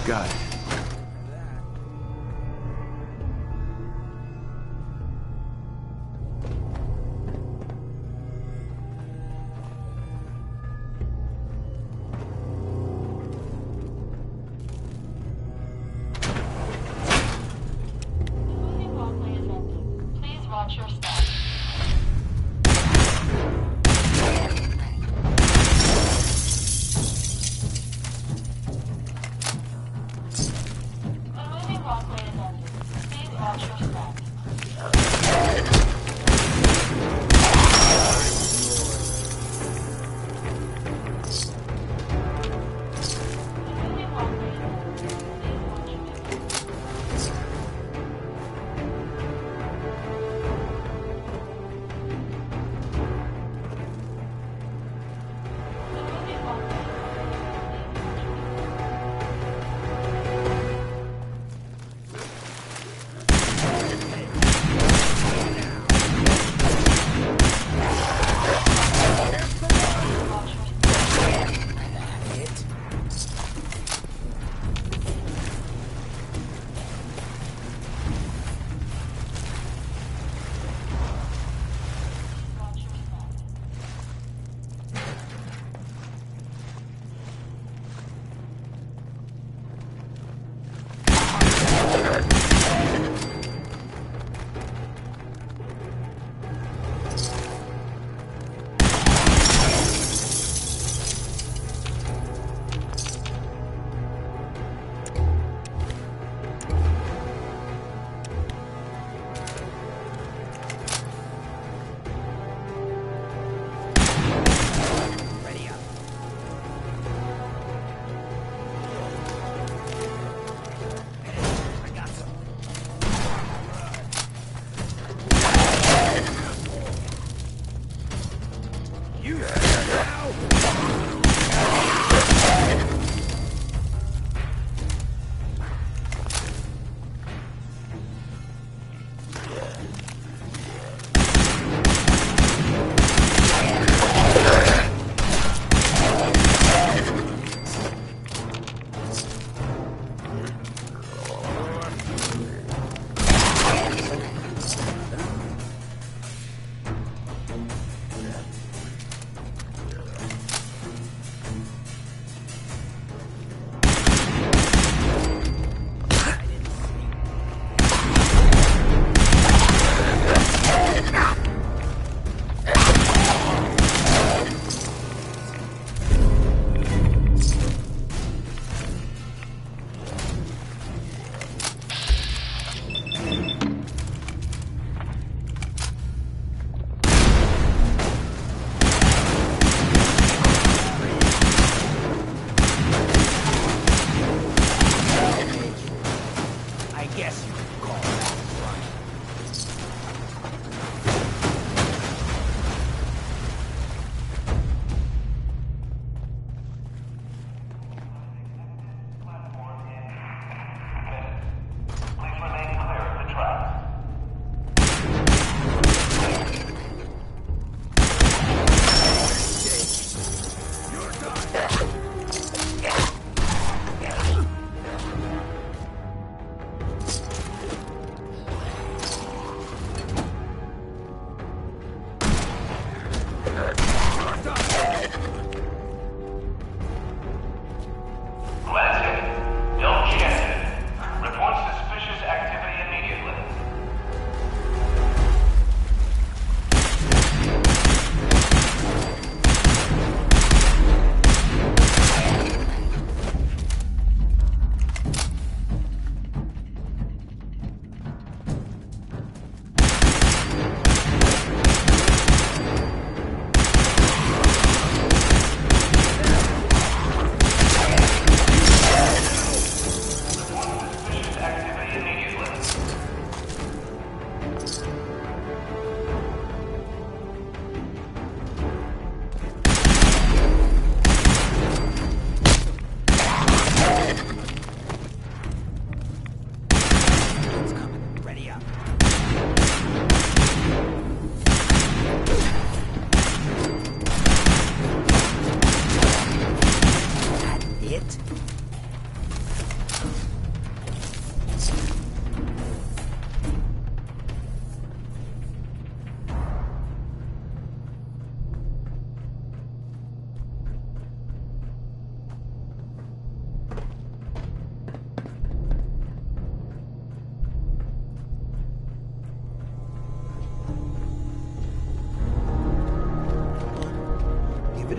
[SPEAKER 16] Got it.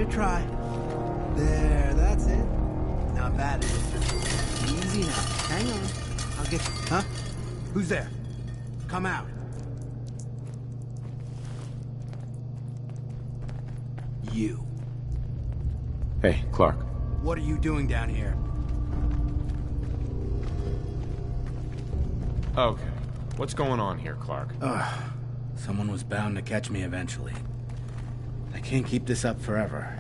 [SPEAKER 17] Try. There, that's it. Not bad. Easy now. Hang on. I'll get you. Huh? Who's there? Come out. You.
[SPEAKER 1] Hey, Clark.
[SPEAKER 17] What are you doing down here?
[SPEAKER 1] Okay. What's going on here, Clark?
[SPEAKER 17] Someone was bound to catch me eventually. I can't keep this up forever.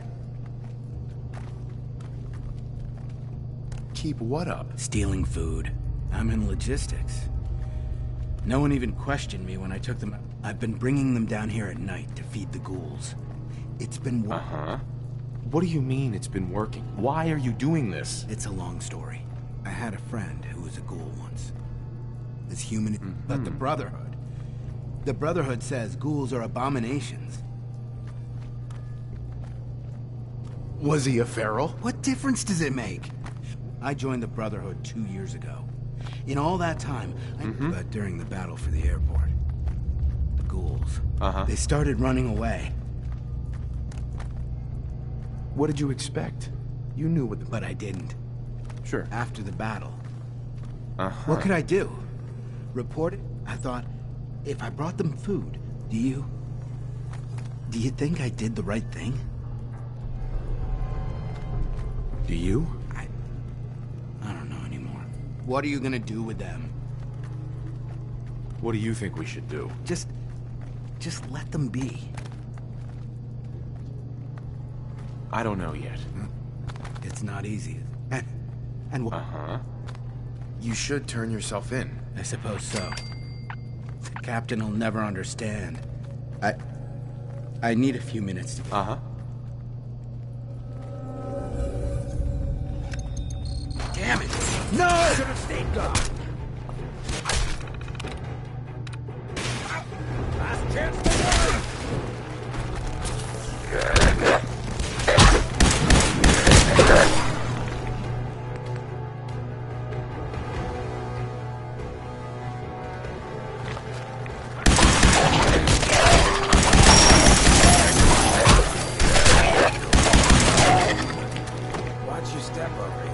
[SPEAKER 1] Keep what up?
[SPEAKER 17] Stealing food. I'm in logistics. No one even questioned me when I took them out. I've been bringing them down here at night to feed the ghouls. It's been working.
[SPEAKER 1] Uh-huh. What do you mean it's been working? Why are you doing this?
[SPEAKER 17] It's a long story. I had a friend who was a ghoul once. This human... But the Brotherhood. The Brotherhood says ghouls are abominations.
[SPEAKER 16] Was he a feral?
[SPEAKER 17] What difference does it make? I joined the Brotherhood 2 years ago. In all that time, but during the battle for the airport, the ghouls, they started running away.
[SPEAKER 1] What did you expect? You knew what the...
[SPEAKER 17] But I didn't.
[SPEAKER 1] Sure.
[SPEAKER 17] After the battle. What could I do? Report it? I thought, if I brought them food, do you think I did the right thing?
[SPEAKER 1] Do you?
[SPEAKER 17] I don't know anymore. What are you gonna do with them?
[SPEAKER 1] What do you think we should do?
[SPEAKER 17] Just let them be.
[SPEAKER 1] I don't know yet.
[SPEAKER 17] It's not easy. And what?
[SPEAKER 16] You should turn yourself in.
[SPEAKER 17] I suppose so. The captain will never understand. I need a few minutes to... Damn it! No!
[SPEAKER 14] Should have stayed gone. Last chance to work. Watch your step over here.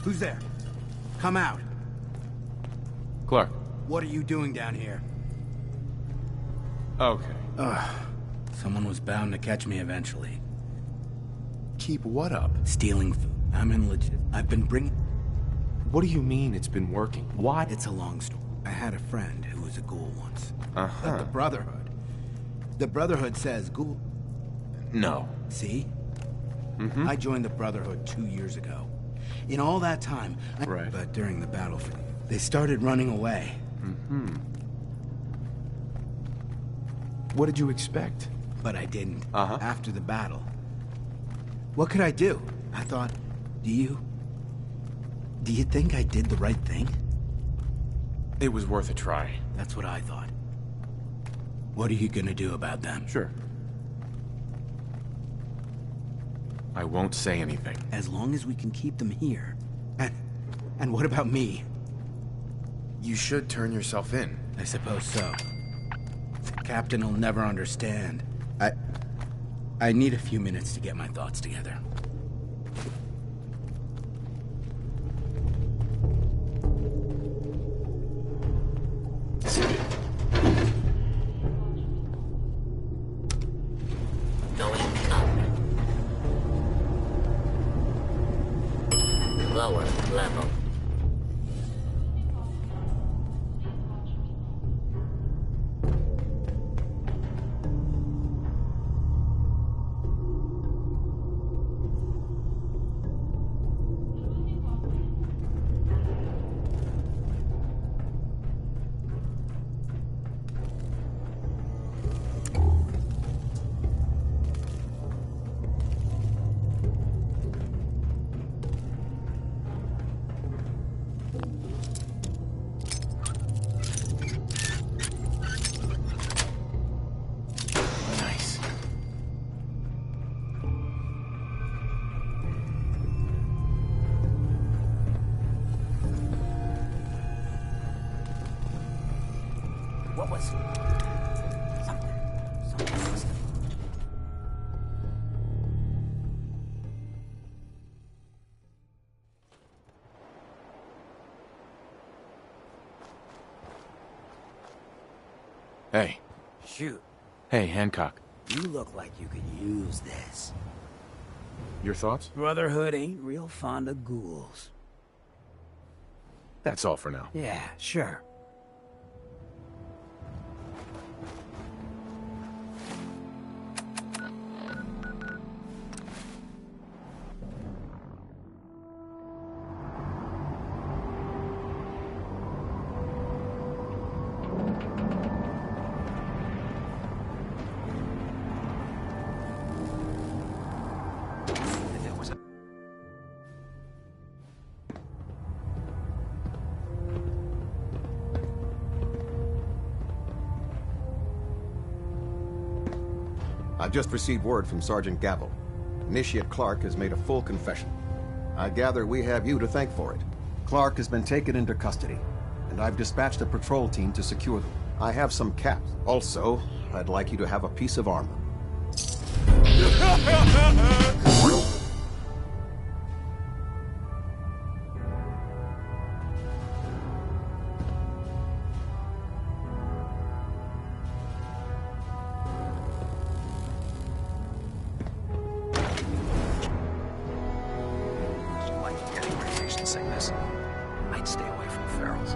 [SPEAKER 17] Who's there? Come out.
[SPEAKER 16] Clark.
[SPEAKER 17] What are you doing down here?
[SPEAKER 16] Okay.
[SPEAKER 17] Someone was bound to catch me eventually.
[SPEAKER 16] Keep what up?
[SPEAKER 17] Stealing food. I'm in legit. I've been bringing...
[SPEAKER 16] What do you mean it's been working? What?
[SPEAKER 17] It's a long story. I had a friend who was a ghoul once.
[SPEAKER 16] Uh-huh.
[SPEAKER 17] The Brotherhood. The Brotherhood says ghoul...
[SPEAKER 16] No.
[SPEAKER 17] See?
[SPEAKER 16] Mm-hmm.
[SPEAKER 17] I joined the Brotherhood 2 years ago. In all that time...
[SPEAKER 16] Right.
[SPEAKER 17] But during the battlefield, they started running away.
[SPEAKER 16] Mm-hmm. What did you expect?
[SPEAKER 17] But I didn't.
[SPEAKER 16] Uh-huh.
[SPEAKER 17] After the battle. What could I do? I thought, do you think I did the right thing?
[SPEAKER 16] It was worth a try.
[SPEAKER 17] That's what I thought. What are you gonna do about them?
[SPEAKER 16] Sure. I won't say anything.
[SPEAKER 17] As long as we can keep them here. And what about me?
[SPEAKER 16] You should turn yourself in.
[SPEAKER 17] I suppose so. The captain will never understand. I need a few minutes to get my thoughts together.
[SPEAKER 15] Going up. Lower level.
[SPEAKER 21] What was... Something.
[SPEAKER 16] Hey.
[SPEAKER 21] Shoot.
[SPEAKER 16] Hey, Hancock.
[SPEAKER 21] You look like you could use this.
[SPEAKER 16] Your thoughts?
[SPEAKER 21] Brotherhood ain't real fond of ghouls.
[SPEAKER 16] That's all for now.
[SPEAKER 21] Yeah, sure.
[SPEAKER 6] I've just received word from Sergeant Gavel. Initiate Clark has made a full confession. I gather we have you to thank for it. Clark has been taken into custody, and I've dispatched a patrol team to secure them. I have some caps. Also, I'd like you to have a piece of armor.
[SPEAKER 4] Like getting radiation sickness. I'd stay away from ferals.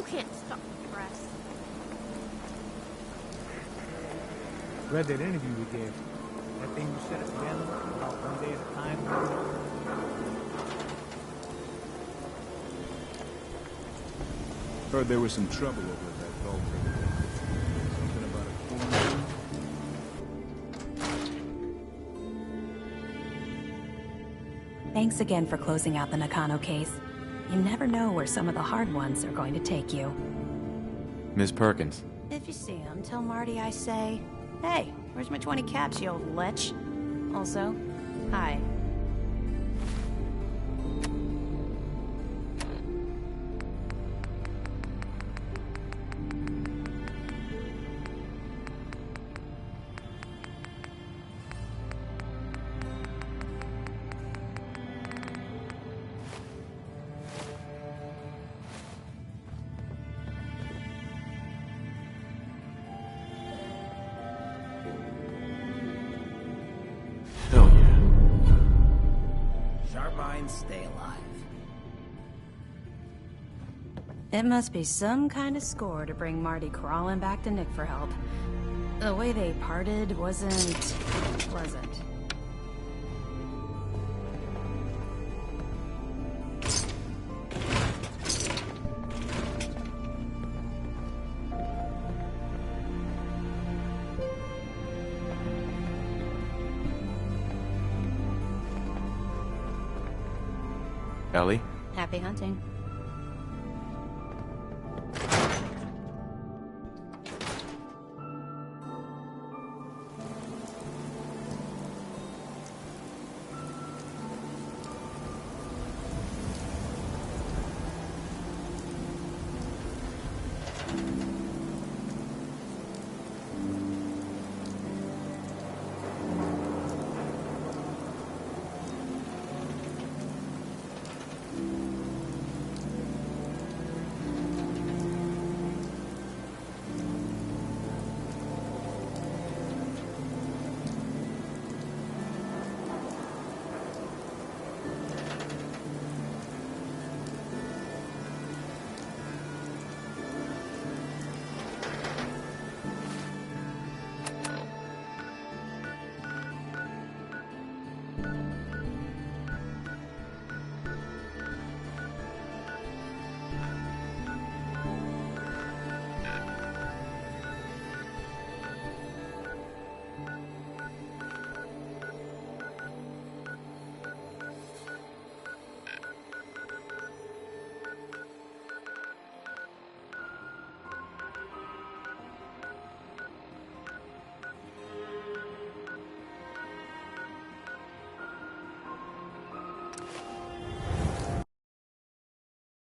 [SPEAKER 19] can't stop the press.
[SPEAKER 18] Read that interview we gave. That thing you said at the end about 1 day at a time.
[SPEAKER 3] Heard there was some trouble over at that golf ring. Something about a quarantine?
[SPEAKER 9] Thanks again for closing out the Nakano case. You never know where some of the hard ones are going to take you.
[SPEAKER 1] Miss Perkins.
[SPEAKER 9] If you see him, tell Marty I say, hey, where's my 20 caps, you old lech? Also, hi.
[SPEAKER 1] Hell yeah.
[SPEAKER 21] Sharp minds stay alive.
[SPEAKER 9] It must be some kind of score to bring Marty crawling back to Nick for help. The way they parted wasn't pleasant.
[SPEAKER 1] Ellie?
[SPEAKER 9] Happy hunting.